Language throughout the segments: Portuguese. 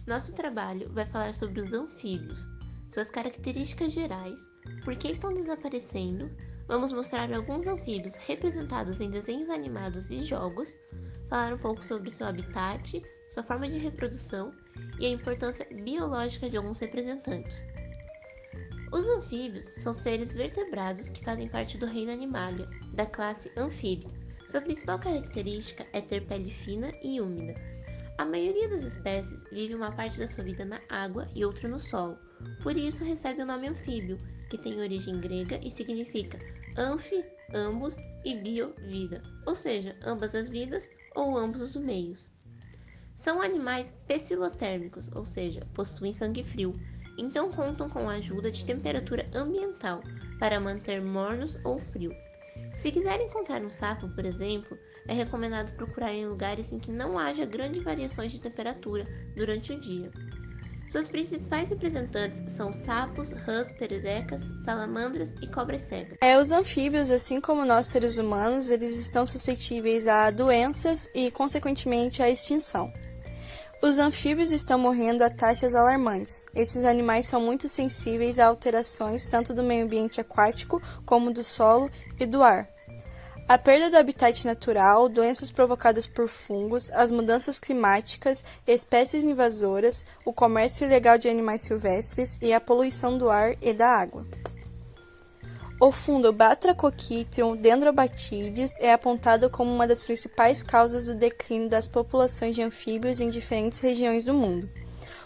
Nosso trabalho vai falar sobre os anfíbios, suas características gerais, por que estão desaparecendo. Vamos mostrar alguns anfíbios representados em desenhos animados e jogos, falar um pouco sobre seu habitat, sua forma de reprodução e a importância biológica de alguns representantes. Os anfíbios são seres vertebrados que fazem parte do reino Animalia, da classe anfíbia. Sua principal característica é ter pele fina e úmida. A maioria das espécies vive uma parte da sua vida na água e outra no solo, por isso recebe o nome anfíbio, que tem origem grega e significa amphi, ambos, e bio, vida, ou seja, ambas as vidas ou ambos os meios. São animais pecilotérmicos, ou seja, possuem sangue frio, então contam com a ajuda de temperatura ambiental para manter mornos ou frio. Se quiser encontrar um sapo, por exemplo, é recomendado procurar em lugares em que não haja grandes variações de temperatura durante o dia. Suas principais representantes são sapos, rãs, pererecas, salamandras e cobras cegas. Os anfíbios, assim como nós seres humanos, eles estão suscetíveis a doenças e, consequentemente, à extinção. Os anfíbios estão morrendo a taxas alarmantes. Esses animais são muito sensíveis a alterações tanto do meio ambiente aquático como do solo e do ar. A perda do habitat natural, doenças provocadas por fungos, as mudanças climáticas, espécies invasoras, o comércio ilegal de animais silvestres e a poluição do ar e da água. O fundo Batrachokytrium dendrobatidis é apontado como uma das principais causas do declínio das populações de anfíbios em diferentes regiões do mundo.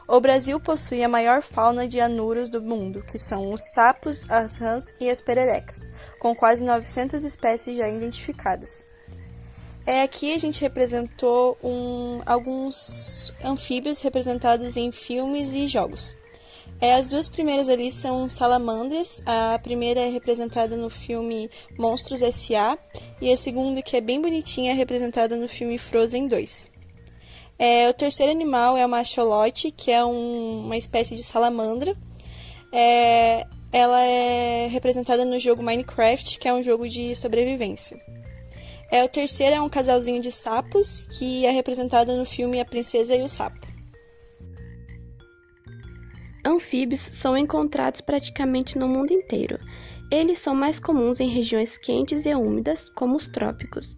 O Brasil possui a maior fauna de anuros do mundo, que são os sapos, as rãs e as pererecas, com quase 900 espécies já identificadas. Aqui a gente representou alguns anfíbios representados em filmes e jogos. As duas primeiras ali são salamandras. A primeira é representada no filme Monstros S.A. e a segunda, que é bem bonitinha, é representada no filme Frozen 2. O terceiro animal é uma axolote, que é uma espécie de salamandra. Ela é representada no jogo Minecraft, que é um jogo de sobrevivência. O terceiro é um casalzinho de sapos, que é representado no filme A Princesa e o Sapo. Anfíbios são encontrados praticamente no mundo inteiro. Eles são mais comuns em regiões quentes e úmidas, como os trópicos.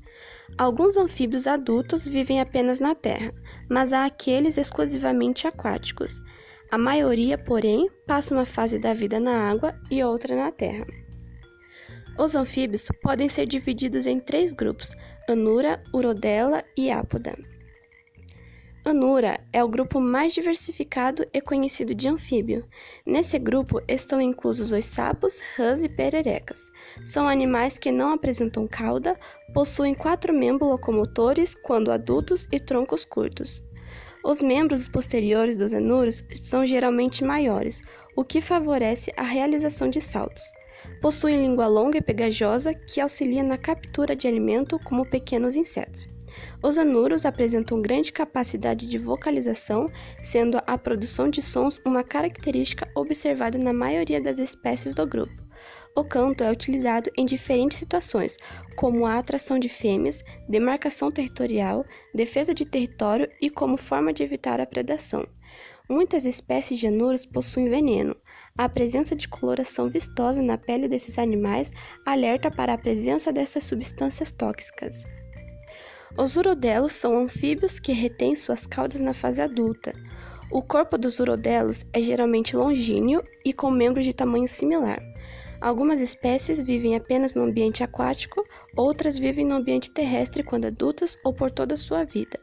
Alguns anfíbios adultos vivem apenas na terra, mas há aqueles exclusivamente aquáticos. A maioria, porém, passa uma fase da vida na água e outra na terra. Os anfíbios podem ser divididos em 3 grupos: Anura, Urodela e Apoda. Anura é o grupo mais diversificado e conhecido de anfíbio. Nesse grupo estão inclusos os sapos, rãs e pererecas. São animais que não apresentam cauda, possuem 4 membros locomotores quando adultos e troncos curtos. Os membros posteriores dos anuros são geralmente maiores, o que favorece a realização de saltos. Possuem língua longa e pegajosa que auxilia na captura de alimento como pequenos insetos. Os anuros apresentam grande capacidade de vocalização, sendo a produção de sons uma característica observada na maioria das espécies do grupo. O canto é utilizado em diferentes situações, como a atração de fêmeas, demarcação territorial, defesa de território e como forma de evitar a predação. Muitas espécies de anuros possuem veneno. A presença de coloração vistosa na pele desses animais alerta para a presença dessas substâncias tóxicas. Os urodelos são anfíbios que retêm suas caudas na fase adulta. O corpo dos urodelos é geralmente longíneo e com membros de tamanho similar. Algumas espécies vivem apenas no ambiente aquático, outras vivem no ambiente terrestre quando adultas ou por toda a sua vida.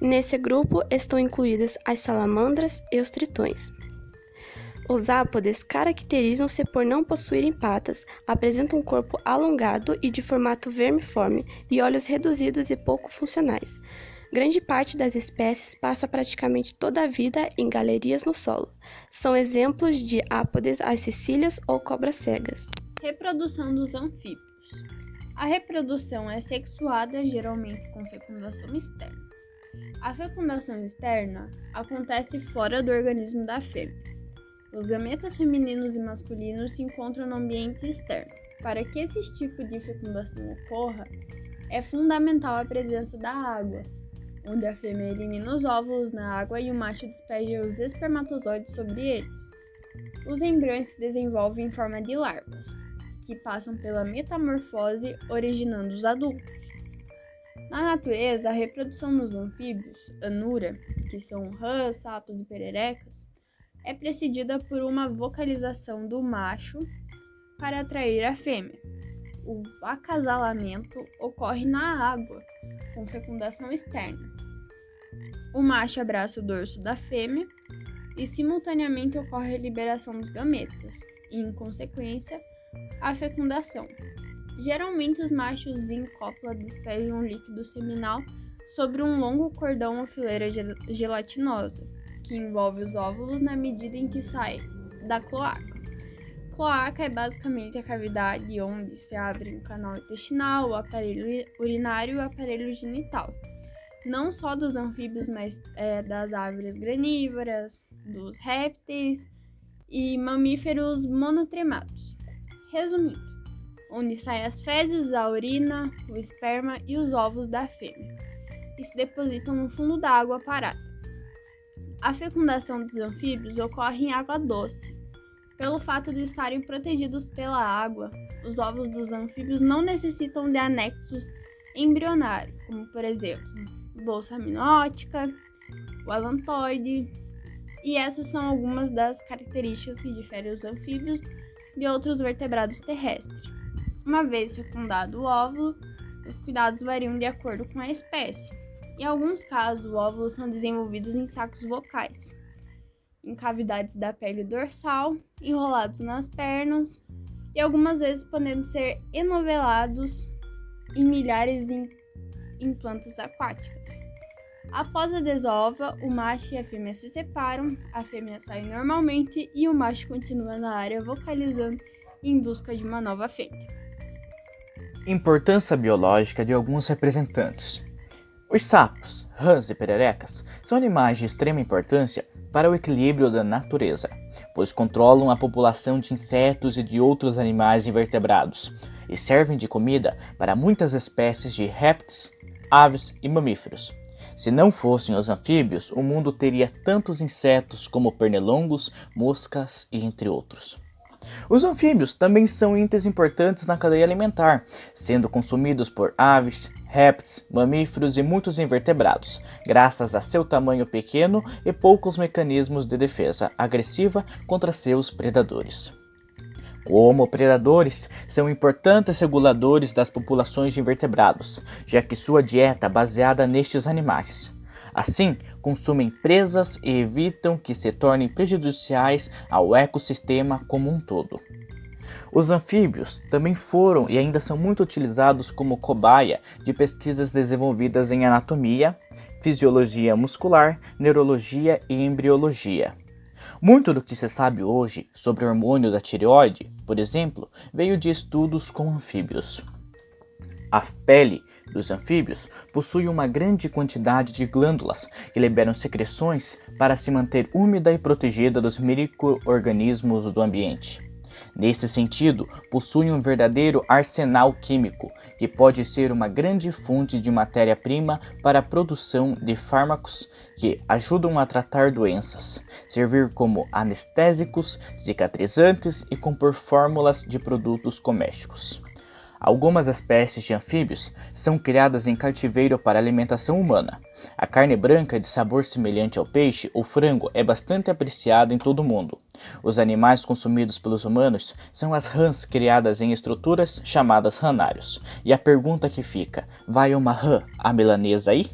Nesse grupo estão incluídas as salamandras e os tritões. Os ápodes caracterizam-se por não possuírem patas, apresentam um corpo alongado e de formato vermiforme e olhos reduzidos e pouco funcionais. Grande parte das espécies passa praticamente toda a vida em galerias no solo. São exemplos de ápodes as cecílias ou cobras cegas. Reprodução dos anfíbios. A reprodução é sexuada, geralmente com fecundação externa. A fecundação externa acontece fora do organismo da fêmea. Os gametas femininos e masculinos se encontram no ambiente externo. Para que esse tipo de fecundação ocorra, é fundamental a presença da água. onde a fêmea elimina os óvulos na água e o macho despeja os espermatozoides sobre eles. Os embriões se desenvolvem em forma de larvas, que passam pela metamorfose, originando os adultos. Na natureza, a reprodução nos anfíbios, anura, que são rãs, sapos e pererecas, é precedida por uma vocalização do macho para atrair a fêmea. O acasalamento ocorre na água, com fecundação externa. O macho abraça o dorso da fêmea e simultaneamente ocorre a liberação dos gametas e, em consequência, a fecundação. Geralmente, os machos em cópula despejam um líquido seminal sobre um longo cordão ou fileira gelatinosa, que envolve os óvulos na medida em que sai da cloaca. Cloaca é basicamente a cavidade onde se abre um canal intestinal, o aparelho urinário e o aparelho genital. Não só dos anfíbios, mas das aves granívoras, dos répteis e mamíferos monotremados. Resumindo, onde saem as fezes, a urina, o esperma e os ovos da fêmea, e se depositam no fundo da água parada. A fecundação dos anfíbios ocorre em água doce. Pelo fato de estarem protegidos pela água, os ovos dos anfíbios não necessitam de anexos embrionários, como por exemplo, bolsa amniótica, o alantoide, e essas são algumas das características que diferem os anfíbios de outros vertebrados terrestres. Uma vez fecundado o óvulo, os cuidados variam de acordo com a espécie. Em alguns casos, os óvulos são desenvolvidos em sacos vocais, em cavidades da pele dorsal, enrolados nas pernas e algumas vezes podendo ser enovelados em milhares em plantas aquáticas. Após a desova, o macho e a fêmea se separam, a fêmea sai normalmente e o macho continua na área vocalizando em busca de uma nova fêmea. Importância biológica de alguns representantes. Os sapos, rãs e pererecas são animais de extrema importância para o equilíbrio da natureza, pois controlam a população de insetos e de outros animais invertebrados e servem de comida para muitas espécies de répteis, aves e mamíferos. Se não fossem os anfíbios, o mundo teria tantos insetos como pernilongos, moscas e entre outros. Os anfíbios também são itens importantes na cadeia alimentar, sendo consumidos por aves, répteis, mamíferos e muitos invertebrados, graças a seu tamanho pequeno e poucos mecanismos de defesa agressiva contra seus predadores. Como predadores, são importantes reguladores das populações de invertebrados, já que sua dieta é baseada nestes animais. Assim, consumem presas e evitam que se tornem prejudiciais ao ecossistema como um todo. Os anfíbios também foram e ainda são muito utilizados como cobaia de pesquisas desenvolvidas em anatomia, fisiologia muscular, neurologia e embriologia. Muito do que se sabe hoje sobre o hormônio da tireoide, por exemplo, veio de estudos com anfíbios. A pele dos anfíbios possui uma grande quantidade de glândulas que liberam secreções para se manter úmida e protegida dos micro-organismos do ambiente. Nesse sentido, possuem um verdadeiro arsenal químico, que pode ser uma grande fonte de matéria-prima para a produção de fármacos que ajudam a tratar doenças, servir como anestésicos, cicatrizantes e compor fórmulas de produtos domésticos. Algumas espécies de anfíbios são criadas em cativeiro para alimentação humana. A carne branca de sabor semelhante ao peixe ou frango é bastante apreciada em todo o mundo. Os animais consumidos pelos humanos são as rãs criadas em estruturas chamadas ranários. E a pergunta que fica, vai uma rã à milanesa aí?